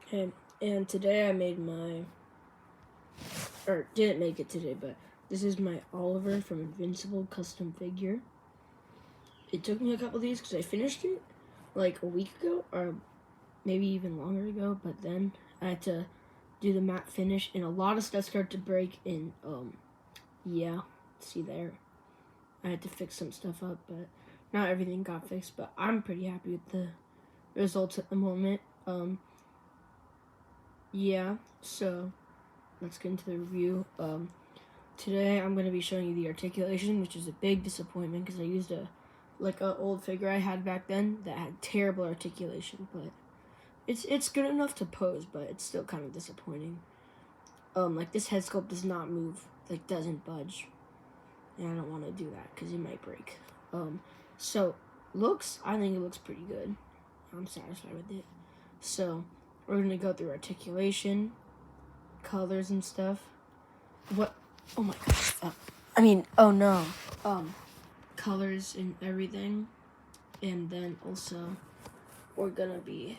Okay, and today I made or didn't make it today, but this is my Oliver from Invincible custom figure. It took me a couple of days because I finished it like a week ago, or maybe even longer ago, but then I had to do the matte finish, and a lot of stuff started to break, and yeah, see there. I had to fix some stuff up, but not everything got fixed, but I'm pretty happy with the results at the moment. Yeah, so let's get into the review. Today I'm going to be showing you the articulation, which is a big disappointment because I used an old figure I had back then that had terrible articulation, but it's good enough to pose, but it's still kind of disappointing. Like this head sculpt does not move, like doesn't budge, and I don't want to do that because it might break. So looks, I think it looks pretty good. I'm satisfied with it. So we're gonna go through articulation, colors and stuff. What? Oh my gosh. Oh no. Colors and everything. And then also, we're gonna be,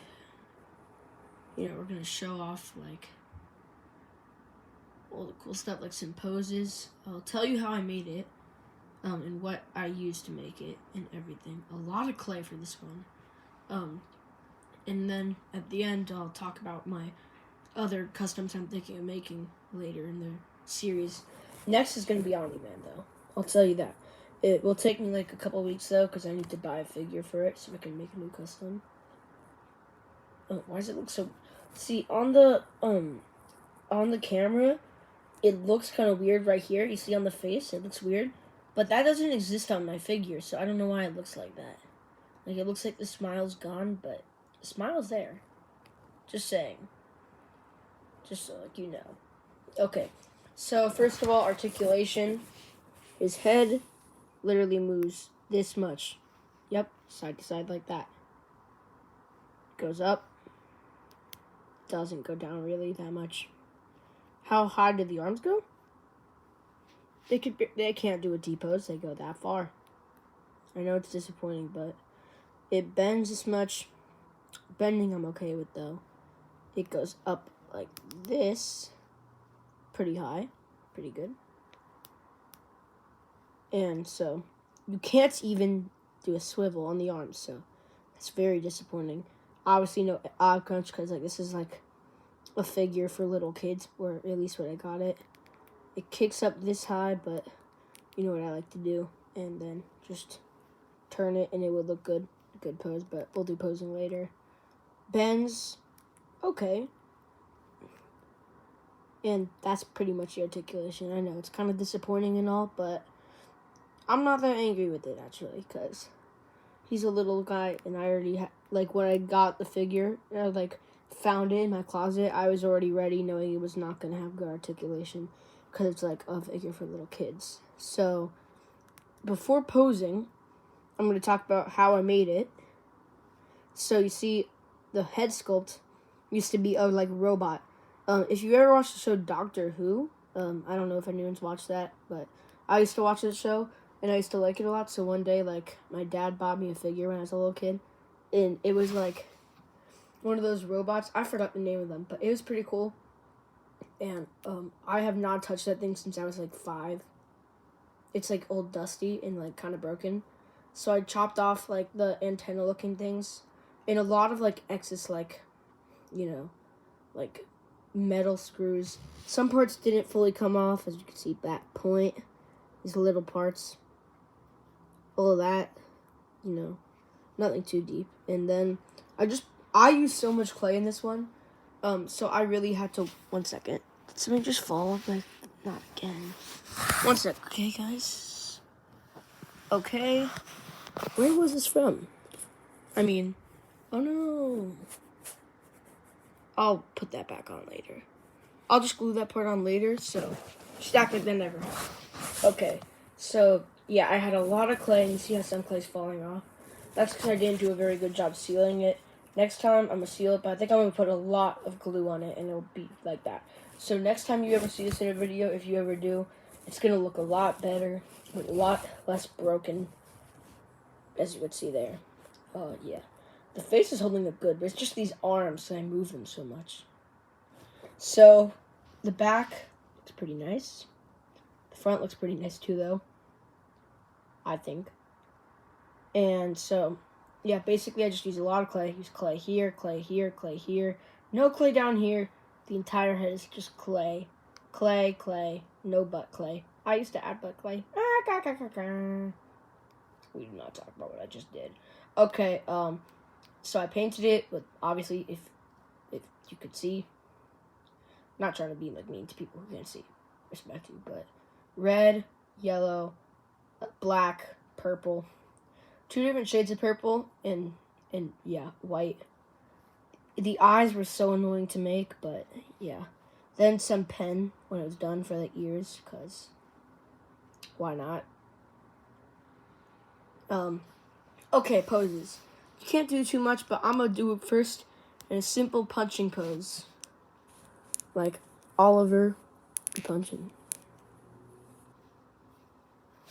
we're gonna show off like all the cool stuff, like some poses. I'll tell you how I made it, and what I used to make it and everything. A lot of clay for this one. And then at the end, I'll talk about my other customs I'm thinking of making later in the series. Next is going to be Omni-Man, though. I'll tell you that. It will take me like a couple weeks, though, because I need to buy a figure for it so I can make a new custom. Oh, why does it look so... See, on the camera, it looks kind of weird right here. You see on the face, it looks weird. But that doesn't exist on my figure, so I don't know why it looks like that. Like, it looks like the smile's gone, but the smile's there. Just saying. Just so like you know. Okay, so first of all, articulation. His head literally moves this much. Yep, side to side like that. Goes up. Doesn't go down really that much. How high do the arms go? They can't do a T-pose. They go that far. I know it's disappointing, but it bends this much. Bending I'm okay with though. It goes up like this. Pretty high. Pretty good. And so you can't even do a swivel on the arms, so it's very disappointing. Obviously no odd crunch because like this is like a figure for little kids, or at least when I got it. It kicks up this high, but you know what I like to do, and then just turn it and it would look good. Good pose, but we'll do posing later. Bends, okay. And that's pretty much the articulation. I know it's kind of disappointing and all, but I'm not that angry with it, actually, because he's a little guy, and I already, when I got the figure, I, found it in my closet, I was already ready, knowing it was not going to have good articulation, because it's, a figure for little kids. So, before posing, I'm going to talk about how I made it. So, you see, the head sculpt used to be a, robot. If you ever watched the show Doctor Who, I don't know if anyone's watched that, but I used to watch the show, and I used to like it a lot. So one day, my dad bought me a figure when I was a little kid, and it was one of those robots. I forgot the name of them, but it was pretty cool. And I have not touched that thing since I was 5. It's old, dusty, and kind of broken. So I chopped off the antenna looking things, and a lot of excess metal screws. Some parts didn't fully come off, as you can see, that point. These little parts. All of that, nothing too deep. And then I used so much clay in this one, so I really had to, 1 second. Did something just fall? Not again. 1 sec. Okay, guys. Okay. Where was this from? Oh no. I'll put that back on later. I'll just glue that part on later, so just act like that never happened. Okay, so yeah, I had a lot of clay, and you see how some clay's falling off. That's because I didn't do a very good job sealing it. Next time, I'm going to seal it, but I think I'm going to put a lot of glue on it, and it'll be like that. So next time you ever see this in a video, if you ever do, it's going to look a lot better, a lot less broken, as you would see there. Yeah. The face is holding up good, but it's just these arms, and I move them so much. So, the back looks pretty nice. The front looks pretty nice too, though. I think. And so, yeah, basically I just use a lot of clay. Use clay here, clay here, clay here. No clay down here. The entire head is just clay. Clay, clay. No butt clay. I used to add butt clay. We do not talk about what I just did. Okay, so I painted it with, obviously, if you could see. Not trying to be like mean to people who can't see. Respect you, but red, yellow, black, purple. 2 different shades of purple and yeah, white. The eyes were so annoying to make, but yeah. Then some pen when it was done for the ears, because why not? Okay, poses. You can't do too much, but I'm going to do it first in a simple punching pose. Like Oliver be punching.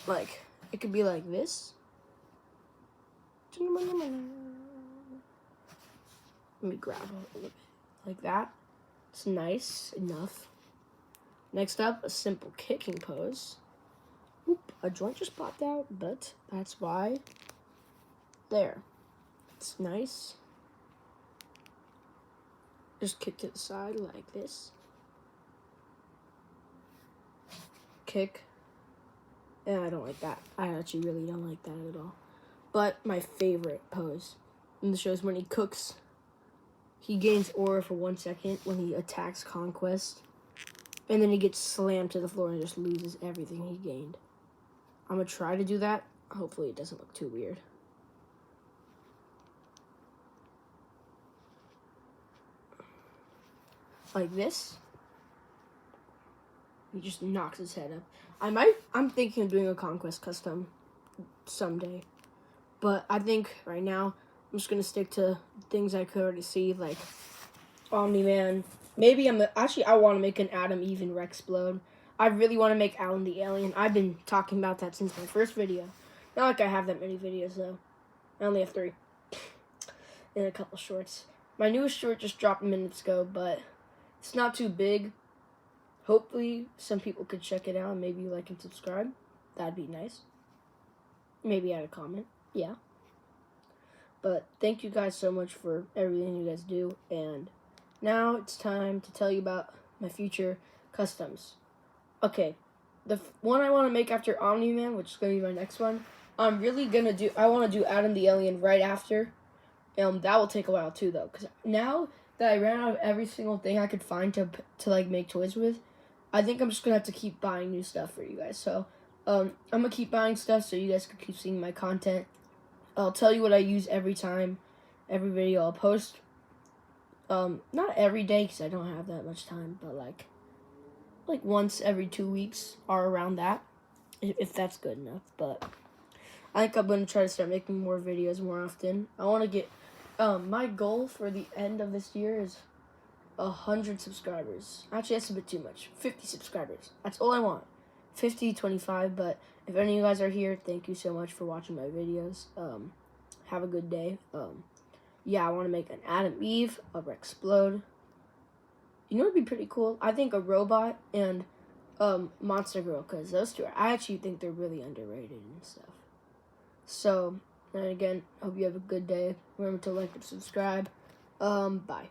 Like, it could be like this. Let me grab a little bit. Like that. It's nice enough. Next up, a simple kicking pose. Oop, a joint just popped out, but that's why. There. It's nice. Just kick to the side like this. Kick. And I don't like that. I actually really don't like that at all. But my favorite pose in the show is when he cooks. He gains aura for 1 second when he attacks Conquest. And then he gets slammed to the floor and just loses everything he gained. I'm going to try to do that. Hopefully it doesn't look too weird. Like this. He just knocks his head up. I'm thinking of doing a Conquest custom someday. But I think right now I'm just going to stick to things I could already see, like Omni-Man. Maybe I want to make an Adam, Eve, and Rexplode. I really want to make Alan the Alien. I've been talking about that since my first video. Not like I have that many videos, though. I only have 3. And a couple shorts. My newest short just dropped minutes ago, but it's not too big. Hopefully, some people could check it out and maybe like and subscribe. That'd be nice. Maybe add a comment. Yeah. But thank you guys so much for everything you guys do. And now it's time to tell you about my future customs. Okay. The one I want to make after Omni-Man, which is going to be my next one, I want to do Adam the Alien right after. That will take a while too, though. Because now that I ran out of every single thing I could find to like make toys with, I think I'm just going to have to keep buying new stuff for you guys. So, I'm going to keep buying stuff so you guys can keep seeing my content. I'll tell you what I use every video I'll post. Not every day because I don't have that much time, but like once every 2 weeks or around that, if that's good enough. But I think I'm going to try to start making more videos more often. I want to get, my goal for the end of this year is 100 subscribers. Actually, that's a bit too much. 50 subscribers. That's all I want. 50, 25, but if any of you guys are here, thank you so much for watching my videos. Have a good day. Yeah, I want to make an Adam Eve, a Rexplode. You know what would be pretty cool? I think a robot and Monster Girl, because those two, I actually think they're really underrated and stuff. So, and again, hope you have a good day. Remember to like and subscribe. Bye.